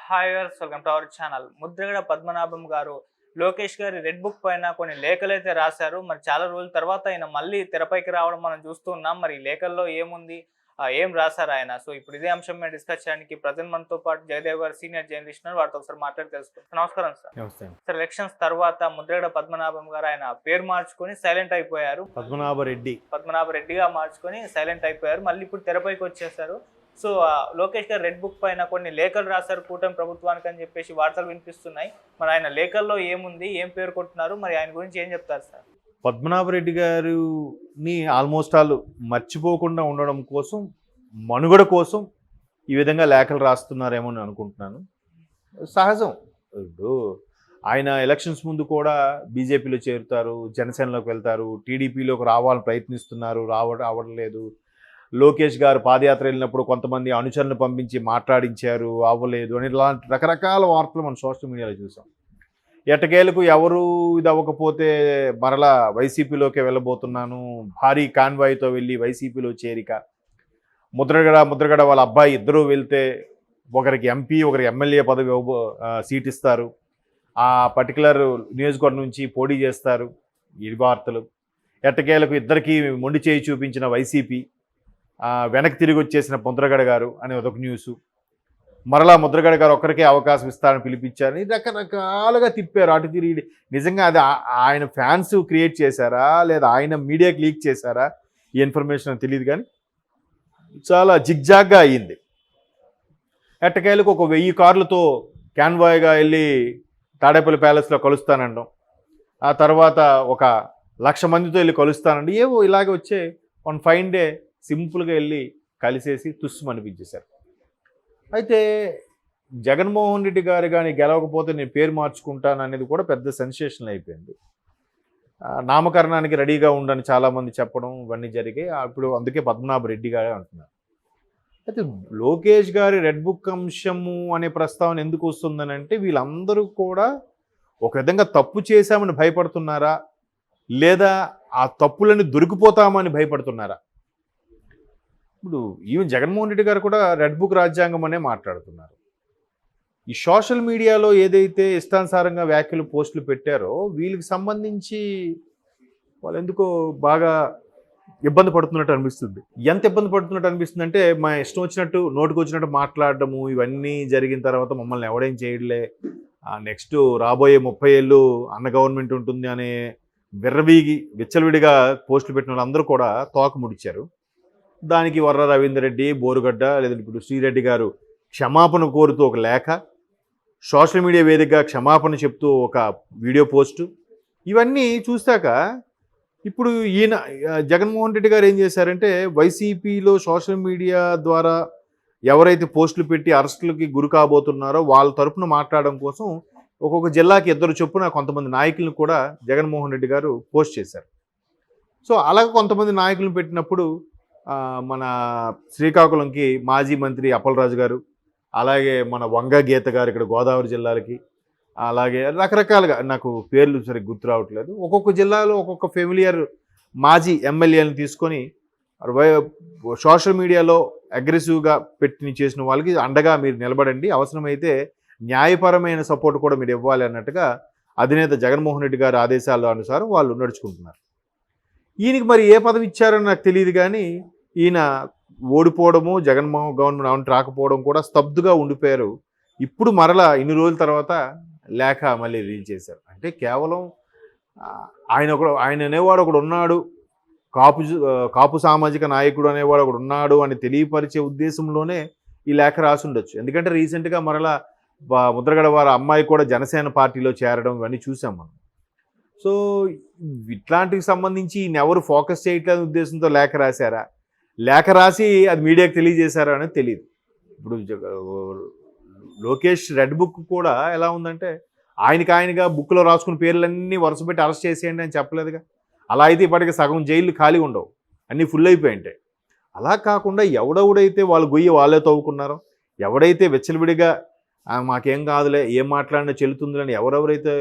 Hi viewers, welcome to our channel. Mudragada Padmanabham గారు లోకేష్ గారి red book పైన కొన్ని లేఖలైతే రాశారు. మరి చాలా రోజుల తర్వాత ఆయన మళ్ళీ తెరపైకి రావడం మనం చూస్తూ ఉన్నాం. మరి ఈ లేఖల్లో ఏముంది, ఏం రాశారు ఆయన? సో ఇప్పుడు ఇదే అంశం మీద డిస్కస్ చేయడానికి ప్రజెంట్ మనతో పాటు జయదేవ్ గారు సీనియర్ జర్నలిస్ట్ ఉన్నారు. వారితో ఒకసారి మాట్లాడి తెలుసుకుంటాం. నమస్కారం సార్. నమస్తే. సార్, ఎలక్షన్స్ తర్వాత ముద్రగడ పద్మనాభం గారు ఆయన పేరు మార్చుకొని సైలెంట్ అయిపోయారు. పద్మనాభరెడ్డిగా మార్చుకొని సైలెంట్ అయిపోయారు. మళ్ళీ ఇప్పుడు తెరపైకి వచ్చేసారు. సో లోకేష్ గారు రెడ్ బుక్ పైన కొన్ని లేఖలు రాశారు కూటమి ప్రభుత్వానికి అని చెప్పేసి వార్తలు వినిపిస్తున్నాయి. మరి ఆయన లేఖల్లో ఏముంది, ఏం పేర్కొంటున్నారు, మరి ఆయన గురించి ఏం చెప్తారు సార్? పద్మనాభరెడ్డి గారిని ఆల్మోస్ట్ ఆల్ మర్చిపోకుండా ఉండడం కోసం, మనుగడ కోసం ఈ విధంగా లేఖలు రాస్తున్నారేమో అని అనుకుంటున్నాను. సహజం. ఇప్పుడు ఆయన ఎలక్షన్స్ ముందు కూడా బీజేపీలో చేరుతారు, జనసేనలోకి వెళ్తారు, టీడీపీలోకి రావాలని ప్రయత్నిస్తున్నారు, అవ్వట్లేదు. లోకేష్ గారు పాదయాత్ర వెళ్ళినప్పుడు కొంతమంది అనుచరులను పంపించి మాట్లాడించారు, అవ్వలేదు అని ఇలాంటి రకరకాల వార్తలు మనం సోషల్ మీడియాలో చూసాం. ఎట్టకేలకు ఎవరు ఇది అవ్వకపోతే మరలా వైసీపీలోకి వెళ్ళబోతున్నాను, భారీ కాన్వాయ్తో వెళ్ళి వైసీపీలో చేరిక, ముద్రగడ వాళ్ళ అబ్బాయి ఇద్దరూ వెళ్తే ఒకరికి ఎంపీ ఒకరికి ఎమ్మెల్యే పదవి సీట్ ఇస్తారు, ఆ పర్టికులర్ నియోజకవర్గం నుంచి పోటీ చేస్తారు. ఈ వార్తలు. ఎట్టకేలకు ఇద్దరికి మొండి చేయి చూపించిన వైసీపీ వెనక్కి తిరిగి వచ్చేసిన ముద్రగడ గారు అనే ఒక న్యూసు, మరలా ముద్రగడ గారు ఒక్కరికే అవకాశం ఇస్తారని పిలిపించారని రకరకాలుగా తిప్పారు. అటు తిరిగి నిజంగా అది ఆయన ఫ్యాన్స్ క్రియేట్ చేశారా లేదా ఆయన మీడియాకి లీక్ చేశారా ఈ ఇన్ఫర్మేషన్ తెలియదు, కానీ చాలా జిగ్జాగ్గా అయ్యింది. ఎట్టకేలకు ఒక 1000 కార్లతో క్యాన్వాయ్గా వెళ్ళి తాడేపల్లి ప్యాలెస్లో కలుస్తానండం, ఆ తర్వాత ఒక 1,00,000 మందితో వెళ్ళి కలుస్తానండి, ఏవో ఇలాగే వచ్చే వన్ ఫైన్ డే సింపుల్గా వెళ్ళి కలిసేసి తుస్సుమనిపించేశారు. అయితే జగన్మోహన్ రెడ్డి గారు కానీ గెలవకపోతే నేను పేరు మార్చుకుంటాను అనేది కూడా పెద్ద సెన్సేషన్ అయిపోయింది. నామకరణానికి రెడీగా ఉండని చాలామంది చెప్పడం ఇవన్నీ జరిగాయి. ఇప్పుడు అందుకే పద్మనాభరెడ్డి గారు అంటున్నారు. అయితే లోకేష్ గారి రెడ్ బుక్ అంశము అనే ప్రస్తావన ఎందుకు వస్తుందని అంటే, వీళ్ళందరూ కూడా ఒక విధంగా తప్పు చేశామని భయపడుతున్నారా లేదా ఆ తప్పులని దొరికిపోతామని భయపడుతున్నారా? ఇప్పుడు ఈవెన్ జగన్మోహన్ రెడ్డి గారు కూడా రెడ్ బుక్ రాజ్యాంగం అనే మాట్లాడుతున్నారు. ఈ సోషల్ మీడియాలో ఏదైతే ఇష్టానుసారంగా వ్యాఖ్యలు పోస్టులు పెట్టారో వీళ్ళకి సంబంధించి వాళ్ళు ఎందుకో బాగా ఇబ్బంది పడుతున్నట్టు అనిపిస్తుంది. ఎంత ఇబ్బంది పడుతున్నట్టు అనిపిస్తుంది అంటే, మా ఇష్టం వచ్చినట్టు నోటికి వచ్చినట్టు మాట్లాడటము ఇవన్నీ జరిగిన తర్వాత మమ్మల్ని ఎవడేం చేయడలే, నెక్స్ట్ రాబోయే 30 ఏళ్ళు అన్న గవర్నమెంట్ ఉంటుంది అనే విచ్చలవిడిగా పోస్టులు పెట్టిన వాళ్ళందరూ కూడా తోక ముడిచారు. దానికి వర్ర రవీందర్ రెడ్డి, బోరుగడ్డ, లేదంటే ఇప్పుడు శ్రీరెడ్డి గారు క్షమాపణ కోరుతూ ఒక లేఖ, సోషల్ మీడియా వేదికగా క్షమాపణ చెప్తూ ఒక వీడియో పోస్టు, ఇవన్నీ చూశాక ఇప్పుడు ఈయన జగన్మోహన్ రెడ్డి గారు ఏం చేశారంటే, వైసీపీలో సోషల్ మీడియా ద్వారా ఎవరైతే పోస్టులు పెట్టి అరెస్టులకి గురి కాబోతున్నారో వాళ్ళ తరపున మాట్లాడడం కోసం ఒక్కొక్క జిల్లాకి 2 చొప్పున కొంతమంది నాయకులను కూడా జగన్మోహన్ రెడ్డి గారు పోస్ట్ చేశారు. సో అలాగే కొంతమంది నాయకులను పెట్టినప్పుడు మన శ్రీకాకుళంకి మాజీ మంత్రి అప్పలరాజు గారు, అలాగే మన వంగ గీత గారు ఇక్కడ గోదావరి జిల్లాలకి, అలాగే రకరకాలుగా నాకు పేర్లు సరిగ్గా గుర్తు రావట్లేదు, ఒక్కొక్క జిల్లాలో ఒక్కొక్క ఫెమిలియర్ మాజీ ఎమ్మెల్యేలను తీసుకొని సోషల్ మీడియాలో అగ్రెసివ్గా చేసిన వాళ్ళకి అండగా మీరు నిలబడండి, అవసరమైతే న్యాయపరమైన సపోర్ట్ కూడా మీరు ఇవ్వాలి అన్నట్టుగా అధినేత జగన్మోహన్ రెడ్డి గారి ఆదేశాల అనుసారం వాళ్ళు నడుచుకుంటున్నారు. ఈయనకి మరి ఏ పదవి ఇచ్చారని నాకు తెలియదు, కానీ ఈయన ఓడిపోవడము, జగన్మోహన్ గవర్నమెంట్ రాకపోవడం కూడా స్తబ్దుగా ఉండిపోయారు. ఇప్పుడు మరలా ఇన్ని రోజుల తర్వాత లేఖ మళ్ళీ రిలీజ్ చేశారు. అంటే కేవలం ఆయన అనేవాడు ఒకడు ఉన్నాడు, కాపు సామాజిక నాయకుడు అనేవాడు ఒకడు ఉన్నాడు అని తెలియపరిచే ఉద్దేశంలోనే ఈ లేఖ రాసి ఉండొచ్చు. ఎందుకంటే రీసెంట్గా మరలా ముద్రగడ వారి అమ్మాయి కూడా జనసేన పార్టీలో చేరడం ఇవన్నీ చూసాం మనం. సో ఇట్లాంటికి సంబంధించి ఈయన ఎవరు ఫోకస్ చేయట్లేదు ఉద్దేశంతో లేఖ రాశారా, లేఖ రాసి అది మీడియాకి తెలియజేశారా అనేది తెలియదు. ఇప్పుడు లోకేష్ రెడ్ బుక్ కూడా ఎలా ఉందంటే, ఆయనగా బుక్లో రాసుకున్న పేర్లన్నీ వరుస పెట్టి అరెస్ట్ చేసేయండి అని చెప్పలేదుగా. అలా అయితే ఇప్పటికి సగం జైళ్ళు ఖాళీ ఉండవు, అన్నీ ఫుల్ అయిపోయి ఉంటాయి. అలా కాకుండా ఎవడెవడైతే వాళ్ళు గొయ్యి వాళ్ళే తవ్వుకున్నారో, ఎవడైతే వెచ్చలవిడిగా మాకేం కాదులే, ఏం మాట్లాడినా చెల్లుతుందని ఎవరెవరైతే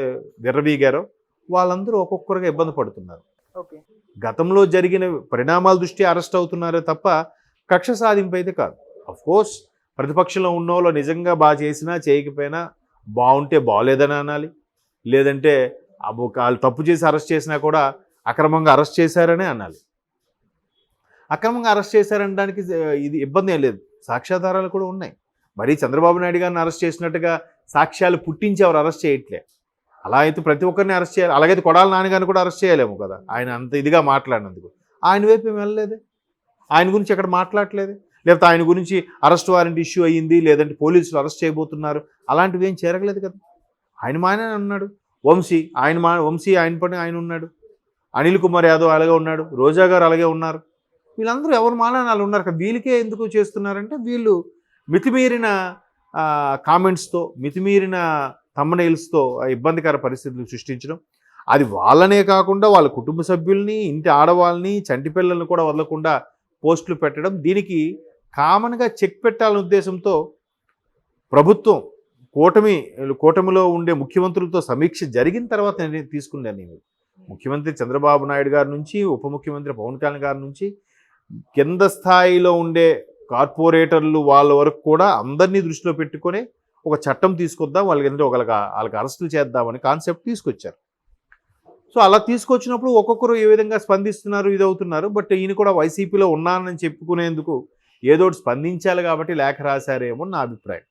విర్రవీగారో వాళ్ళందరూ ఒక్కొక్కరుగా ఇబ్బంది పడుతున్నారు. గతంలో జరిగిన పరిణామాల దృష్ట్యా అరెస్ట్ అవుతున్నారే తప్ప కక్ష సాధింపు అయితే కాదు. అఫ్కోర్స్ ప్రతిపక్షంలో ఉన్న వాళ్ళు నిజంగా బాగా చేసినా చేయకపోయినా బాగుంటే బాగోలేదని అనాలి, లేదంటే వాళ్ళు తప్పు చేసి అరెస్ట్ చేసినా కూడా అక్రమంగా అరెస్ట్ చేశారనే అనాలి. అక్రమంగా అరెస్ట్ చేశారనడానికి ఇది ఇబ్బంది ఏం లేదు, సాక్ష్యాధారాలు కూడా ఉన్నాయి. మరి చంద్రబాబు నాయుడు గారిని అరెస్ట్ చేసినట్టుగా సాక్ష్యాలు పుట్టించి ఎవరు అరెస్ట్ చేయట్లే. అలా అయితే ప్రతి ఒక్కరిని అరెస్ట్ చేయాలి. అలాగైతే కొడాలి నాన్నగారిని కూడా అరెస్ట్ చేయలేము కదా, ఆయన అంత ఇదిగా మాట్లాడినందుకు. ఆయన వైపు ఏం వెళ్ళలేదే, ఆయన గురించి ఎక్కడ మాట్లాడలేదు. లేకపోతే ఆయన గురించి అరెస్ట్ వారెంట్ ఇష్యూ అయ్యింది, లేదంటే పోలీసులు అరెస్ట్ చేయబోతున్నారు, అలాంటివి ఏం జరగలేదు కదా. ఆయన మానే ఉన్నాడు. వంశీ ఆయన పని ఆయన ఉన్నాడు. అనిల్ కుమార్ యాదవ్ అలాగే ఉన్నాడు. రోజా గారు అలాగే ఉన్నారు. వీళ్ళందరూ ఎవరు మానాన్ని వాళ్ళు ఉన్నారు కదా. వీళ్ళకే ఎందుకు చేస్తున్నారంటే వీళ్ళు మితిమీరిన కామెంట్స్తో, మితిమీరిన థంబ్నెయిల్స్తో ఇబ్బందికర పరిస్థితులు సృష్టించడం. అది వాళ్ళనే కాకుండా వాళ్ళ కుటుంబ సభ్యుల్ని, ఇంటి ఆడవాళ్ళని, చంటి పిల్లల్ని కూడా వదలకుండా పోస్టులు పెట్టడం. దీనికి కామన్గా చెక్ పెట్టాలనే ఉద్దేశంతో ప్రభుత్వం కూటమిలో ఉండే ముఖ్యమంత్రులతో సమీక్ష జరిగిన తర్వాత నేను తీసుకున్నాను. నేను ముఖ్యమంత్రి చంద్రబాబు నాయుడు గారి నుంచి, ఉప ముఖ్యమంత్రి పవన్ కళ్యాణ్ గారి నుంచి, కింద స్థాయిలో ఉండే కార్పొరేటర్లు వాళ్ళ వరకు కూడా అందరినీ దృష్టిలో పెట్టుకొని ఒక చట్టం తీసుకొద్దాం, వాళ్ళకి అరెస్టులు చేద్దామని కాన్సెప్ట్ తీసుకొచ్చారు. సో అలా తీసుకొచ్చినప్పుడు ఒక్కొక్కరు ఏ విధంగా స్పందిస్తున్నారు, ఇదవుతున్నారు. బట్ ఈయన కూడా వైసీపీలో ఉన్నానని చెప్పుకునేందుకు ఏదోటి స్పందించాలి కాబట్టి లేఖ రాశారేమో నా అభిప్రాయం.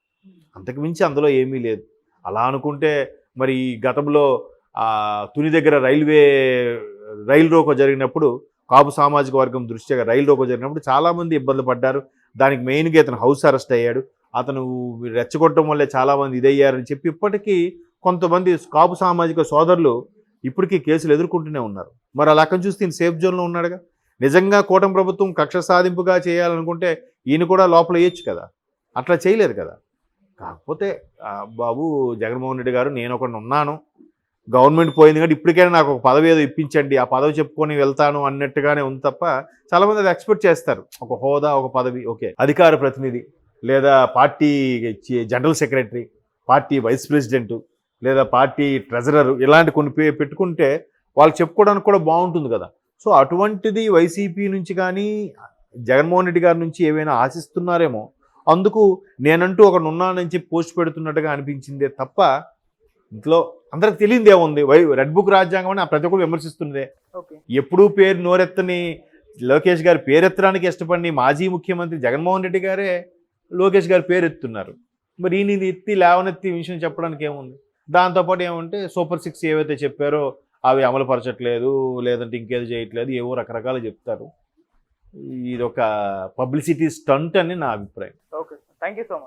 అంతకు మించి అందులో ఏమీ లేదు. అలా అనుకుంటే మరి గతంలో తుని దగ్గర రైలు రోకో జరిగినప్పుడు, కాపు సామాజిక వర్గం దృష్ట్యా రైలు రోకో జరిగినప్పుడు చాలామంది ఇబ్బంది పడ్డారు. దానికి మెయిన్గా ఇతను హౌస్ అరెస్ట్ అయ్యాడు. అతను రెచ్చగొట్టడం వల్లే చాలామంది ఇదయ్యారని చెప్పి ఇప్పటికీ కొంతమంది కాపు సామాజిక సోదరులు ఇప్పటికీ కేసులు ఎదుర్కొంటూనే ఉన్నారు. మరి అలా అక్కడ చూస్తే ఈయన సేఫ్ జోన్లో ఉన్నాడుగా. నిజంగా కూటమి ప్రభుత్వం కక్ష సాధింపుగా చేయాలనుకుంటే ఈయన కూడా లోపల వేయచ్చు కదా, అట్లా చేయలేరు కదా. కాకపోతే బాబు జగన్మోహన్ రెడ్డి గారు, నేను ఒకటి ఉన్నాను, గవర్నమెంట్ పోయింది కాబట్టి ఇప్పటికైనా నాకు ఒక పదవి ఏదో ఇప్పించండి, ఆ పదవి చెప్పుకొని వెళ్తాను అన్నట్టుగానే ఉంది తప్ప, చాలామంది అది ఎక్స్పెక్ట్ చేస్తారు. ఒక హోదా, ఒక పదవి, ఓకే, అధికార ప్రతినిధి లేదా party general secretary, party vice president లేదా పార్టీ ట్రెజరర్, ఇలాంటి కొన్ని పెట్టుకుంటే వాళ్ళు చెప్పుకోవడానికి కూడా బాగుంటుంది కదా. సో అటువంటిది వైసీపీ నుంచి కానీ జగన్మోహన్ రెడ్డి గారి నుంచి ఏవైనా ఆశిస్తున్నారేమో, అందుకు నేనంటూ ఒకడు ఉన్నానని చెప్పి పోస్ట్ పెడుతున్నట్టుగా అనిపించిందే తప్ప ఇంట్లో అందరికి తెలియదు ఏముంది. రెడ్ బుక్ రాజ్యాంగం అని ప్రతి ఒక్కరు విమర్శిస్తున్నదే. ఎప్పుడూ పేరు నోరెత్తని లోకేష్ గారి పేరెత్తడానికి ఇష్టపడి మాజీ ముఖ్యమంత్రి జగన్మోహన్ రెడ్డి గారే లోకేష్ గారి పేరు ఎత్తున్నారు. మరి ఈయన ఎత్తి లేవనెత్తి విషయం చెప్పడానికి ఏముంది. దాంతోపాటు ఏమంటే సూపర్ 6 ఏవైతే చెప్పారో అవి అమలుపరచట్లేదు, లేదంటే ఇంకేదో చేయట్లేదు, ఏవో రకరకాలు చెప్తారు. ఇది ఒక పబ్లిసిటీ స్టంట్ అని నా అభిప్రాయం. Okay, thank you so much.